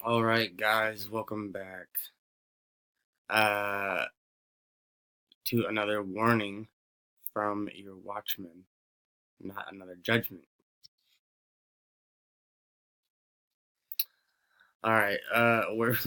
Alright guys, welcome back uh, to another warning from your watchman, not another judgment. Alright, where,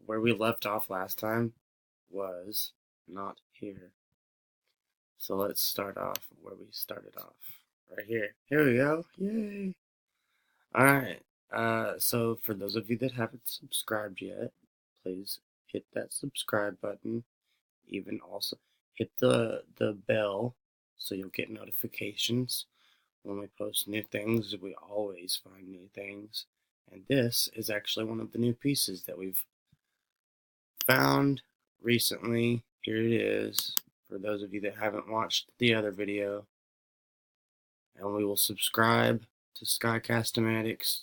where we left off last time was not here. So let's start off where we started off. Right here. Here we go. Yay! Alright, so for those of you that haven't subscribed yet, please hit that subscribe button. Even also hit the bell so you'll get notifications when we post new things. We always find new things, and this is actually one of the new pieces that we've found recently. Here it is for those of you that haven't watched the other video, and we will subscribe to Skycastomatics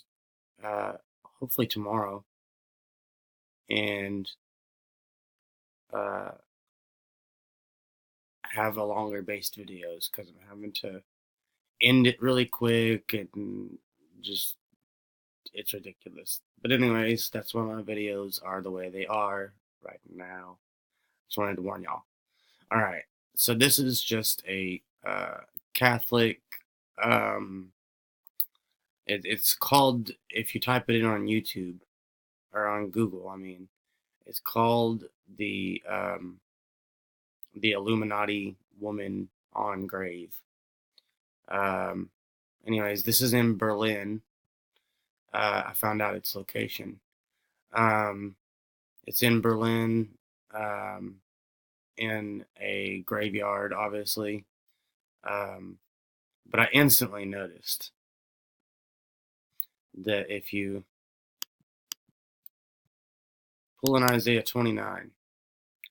hopefully tomorrow, and uh, have a longer based videos because I'm having to end it really quick and just it's ridiculous. But anyways, that's why my videos are the way they are right now. Just wanted to warn y'all. All right, so this is just a Catholic. Um, it's called, if you type it in on YouTube or on Google, I mean, it's called the Illuminati woman on grave. Um, anyways, this is in Berlin. I found out its location. Um, it's in Berlin, um, in a graveyard, obviously. Um, but I instantly noticed that if you pull an Isaiah 29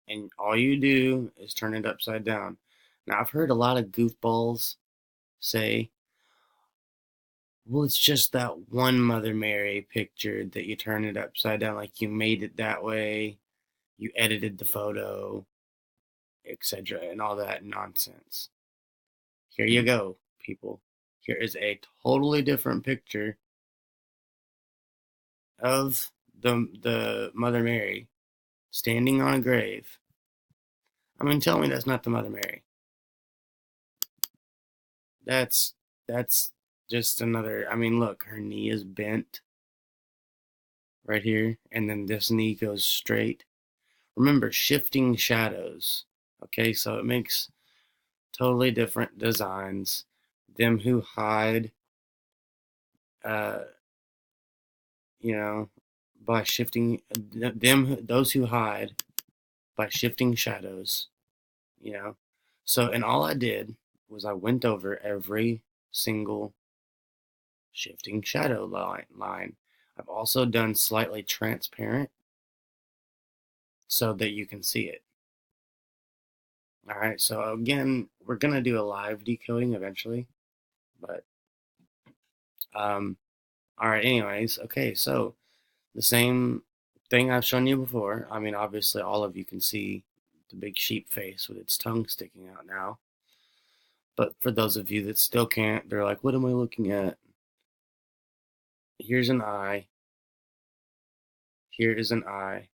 and all you do is turn it upside down. Now, I've heard a lot of goofballs say, well, it's just that one Mother Mary picture that you turn it upside down, like you made it that way, you edited the photo, etc., and all that nonsense. Here you go, people. Here is a totally different picture of the Mother Mary standing on a grave. I mean, tell me that's not the Mother Mary. That's just another. I mean, look, her knee is bent right here, and then this knee goes straight. Remember, shifting shadows. Okay, so it makes totally different designs. Them who hide, uh, you know, by shifting those who hide by shifting shadows, you know. So, and all I did was I went over every single shifting shadow line. I've also done slightly transparent so that you can see it. All right, so again, we're gonna do a live decoding eventually, but um, all right. Anyways, okay, so the same thing I've shown you before. I mean, obviously, all of you can see the big sheep face with its tongue sticking out now. But for those of you that still can't, they're like, what am I looking at? Here's an eye. Here is an eye.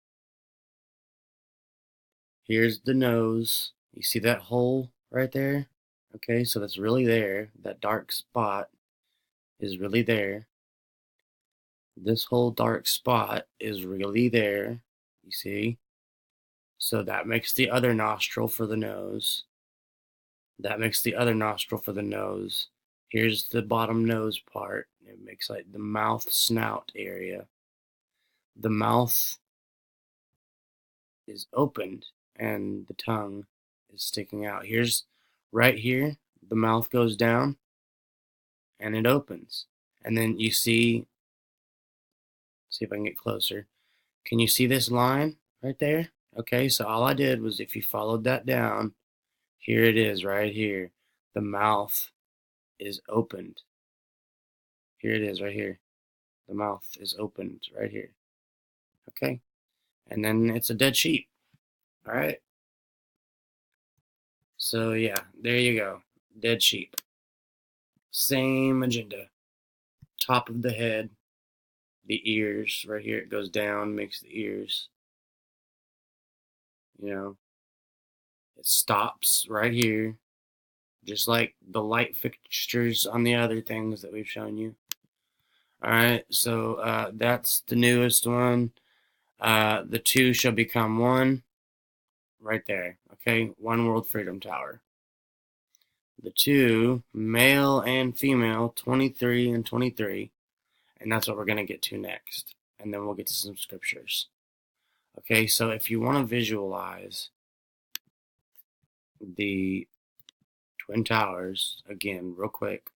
Here's the nose. You see that hole right there? Okay, so that's really there. That dark spot is really there. This whole dark spot is really there. You see? So that makes the other nostril for the nose. That makes the other nostril for the nose. Here's the bottom nose part. It makes like the mouth snout area. The mouth is opened and the tongue is sticking out. Here's right here, the mouth goes down and it opens. And then you see if I can get closer. Can you see this line right there? Okay, so all I did was if you followed that down, here it is right here. The mouth is opened. Here it is right here. The mouth is opened right here. Okay, and then it's a dead sheep. All right. So yeah, there you go. Dead sheep. Same agenda. Top of the head, the ears right here. It goes down, makes the ears. You know, it stops right here, just like the light fixtures on the other things that we've shown you. All right, so that's the newest one. The two shall become one. Right there. Okay, One World Freedom Tower. The two, male and female, 23 and 23. And that's what we're going to get to next. And then we'll get to some scriptures. Okay, so if you want to visualize the Twin Towers, again, real quick,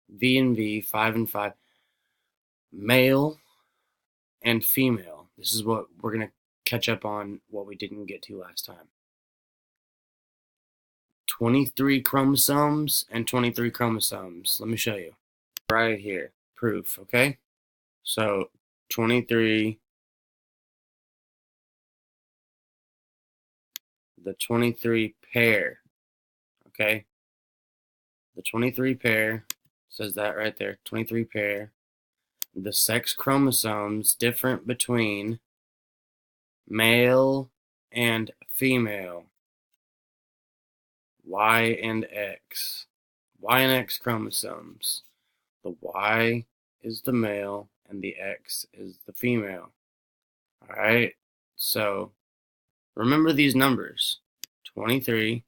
V and V, 5 and 5, male and female. This is what we're going to catch up on, what we didn't get to last time. 23 chromosomes and 23 chromosomes. Let me show you. Right here. Proof, okay? So, 23, the 23 pair, okay? The 23 pair, says that right there, 23 pair. The sex chromosomes different between male and female. Y and X. Y and X chromosomes. The Y is the male and the X is the female. Alright, so remember these numbers. 23,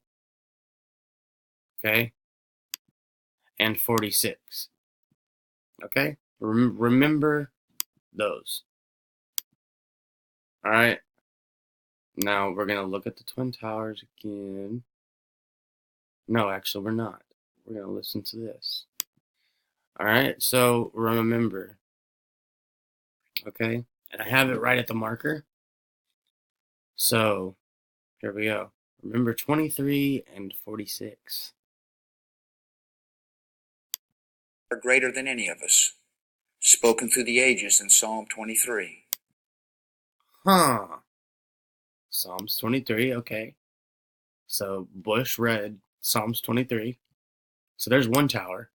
okay, and 46. Okay? Remember those. Alright, now we're going to look at the Twin Towers again. No, actually, we're not. We're going to listen to this. Alright, so remember. Okay? And I have it right at the marker. So, here we go. Remember 23 and 46. Are greater than any of us, spoken through the ages in Psalm 23. Huh. Psalms 23, okay. So, Bush read Psalms 23. So, there's one tower.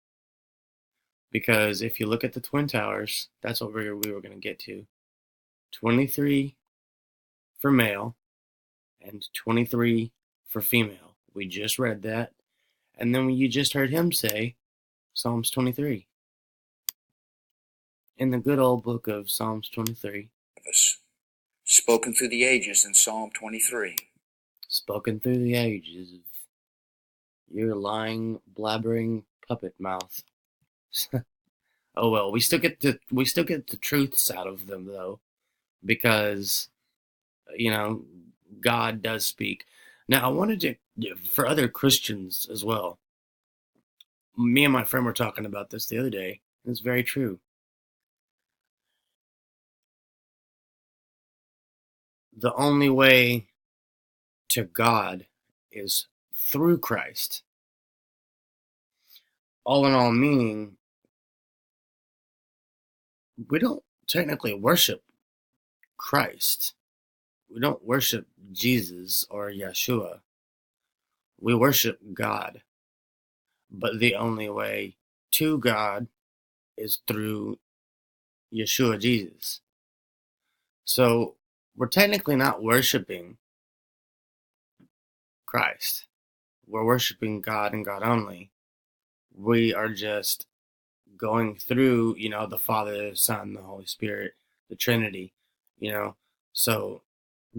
Because if you look at the Twin Towers, that's what we were going to get to. 23 for male and 23 for female. We just read that. And then you just heard him say Psalms 23. In the good old book of Psalms 23. Spoken through the ages in Psalm 23. Spoken through the ages of your lying, blabbering puppet mouth. Oh well, we still get the truths out of them though, because God does speak. Now I wanted to, for other Christians as well. Me and my friend were talking about this the other day. It's very true. The only way to God is through Christ. All in all, meaning we don't technically worship Christ. We don't worship Jesus or Yeshua. We worship God. But the only way to God is through Yeshua Jesus. So we're technically not worshiping Christ. We're worshiping God and God only. We are just going through, the Father, the Son, the Holy Spirit, the Trinity, So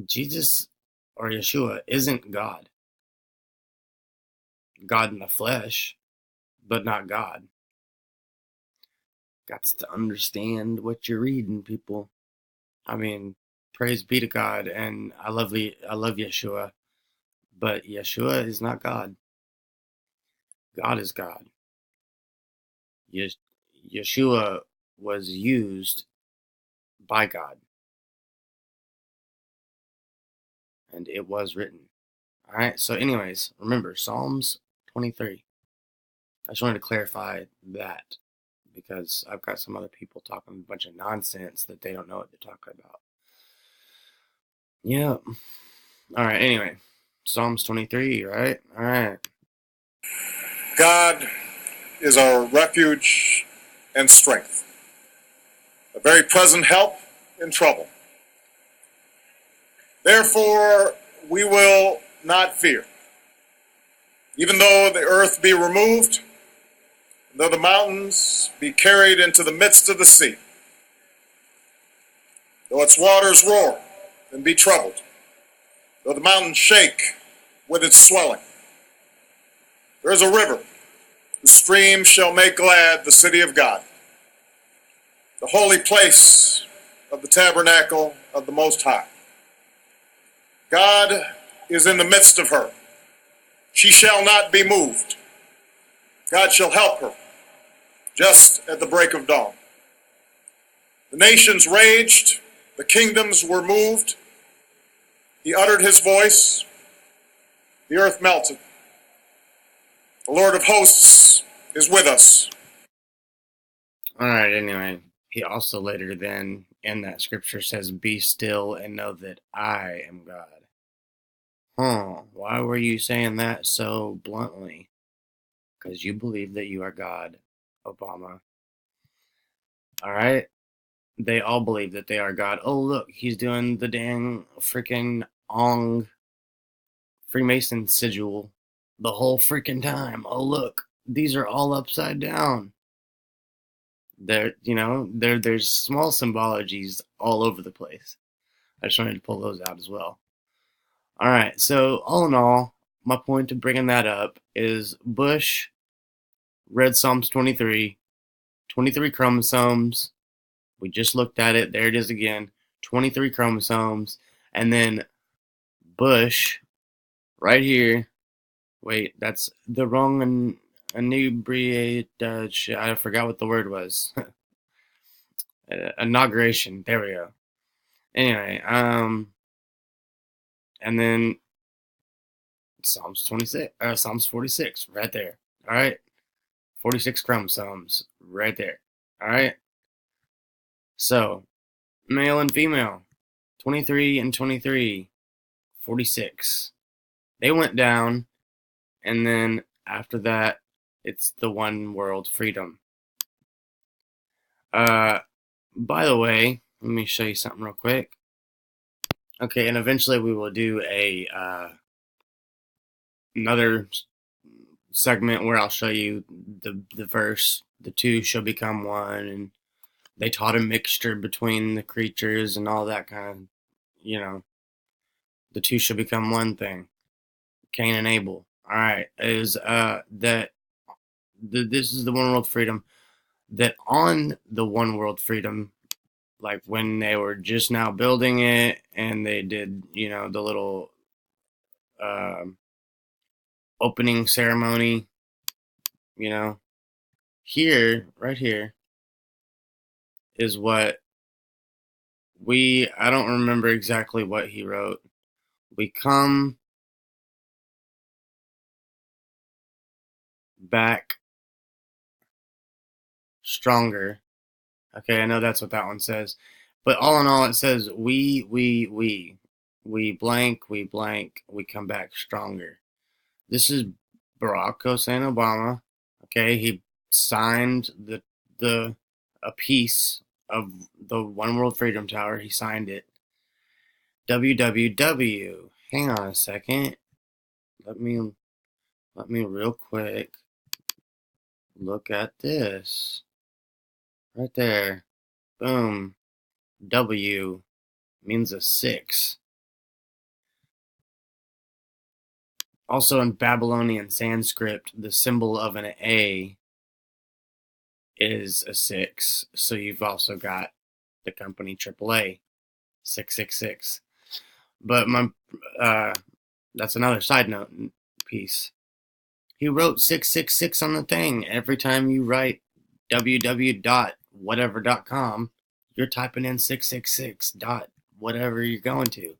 Jesus or Yeshua isn't God. God in the flesh, but not God. Got to understand what you're reading, people. I mean, praise be to God, and I love Yeshua, but Yeshua is not God. God is God. Yeshua was used by God, and it was written. All right. So, anyways, remember Psalms 23. I just wanted to clarify that because I've got some other people talking a bunch of nonsense that they don't know what they're talking about. Yeah. All right. Anyway, Psalms 23. Right. All right. God is our refuge and strength, a very present help in trouble. Therefore, we will not fear. Even though the earth be removed, though the mountains be carried into the midst of the sea, though its waters roar and be troubled, though the mountains shake with its swelling, there is a river whose stream shall make glad the city of God, the holy place of the tabernacle of the Most High. God is in the midst of her. She shall not be moved. God shall help her just at the break of dawn. The nations raged, the kingdoms were moved. He uttered his voice, the earth melted. The Lord of hosts is with us. All right, anyway, he also later then in that scripture says, "Be still and know that I am God." Why were you saying that so bluntly? Because you believe that you are God, Obama. All right? They all believe that they are God. Oh, look, he's doing the dang freaking Ong Freemason sigil the whole freaking time. Oh, look, these are all upside down. There's small symbologies all over the place. I just wanted to pull those out as well. All right, so all in all, my point of bringing that up is Bush read Psalms 23, 23 chromosomes. We just looked at it. There it is again. 23 chromosomes. And then Bush, right here. Wait, that's the wrong inebriate. I forgot what the word was. Inauguration. There we go. Anyway, and then Psalms 46, right there. All right, 46 chromosomes, right there. All right. So, male and female, 23 and 23, 46. They went down, and then after that, it's the one world freedom. By the way, let me show you something real quick. Okay, and eventually we will do another segment where I'll show you the verse, the two shall become one, and they taught a mixture between the creatures and all that kind of, the two shall become one thing. Cain and Abel. All right, is this is the one world freedom. That on the one world freedom, like when they were just now building it, and they did, the little opening ceremony, here, right here, is what I don't remember exactly what he wrote. We come back stronger. Okay, I know that's what that one says. But all in all, it says, we blank, we come back stronger. This is Barack Hussein Obama. Okay, he signed a piece of the One World Freedom Tower. He signed it. WWW. Hang on a second. Let me real quick look at this. Right there. Boom. W means a 6. Also in Babylonian Sanskrit, the symbol of an A is a 6. So you've also got the company AAA, 666. But that's another side note piece. He wrote 666 on the thing. Every time you write www.whatever.com, you're typing in 666 dot whatever you're going to.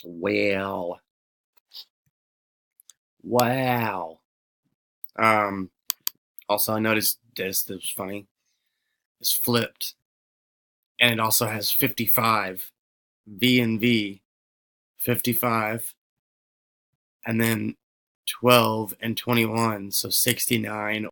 Well. Wow. Also, I noticed this was funny. It's flipped. And it also has 55. V and V. 55. And then 12 and 21, so 69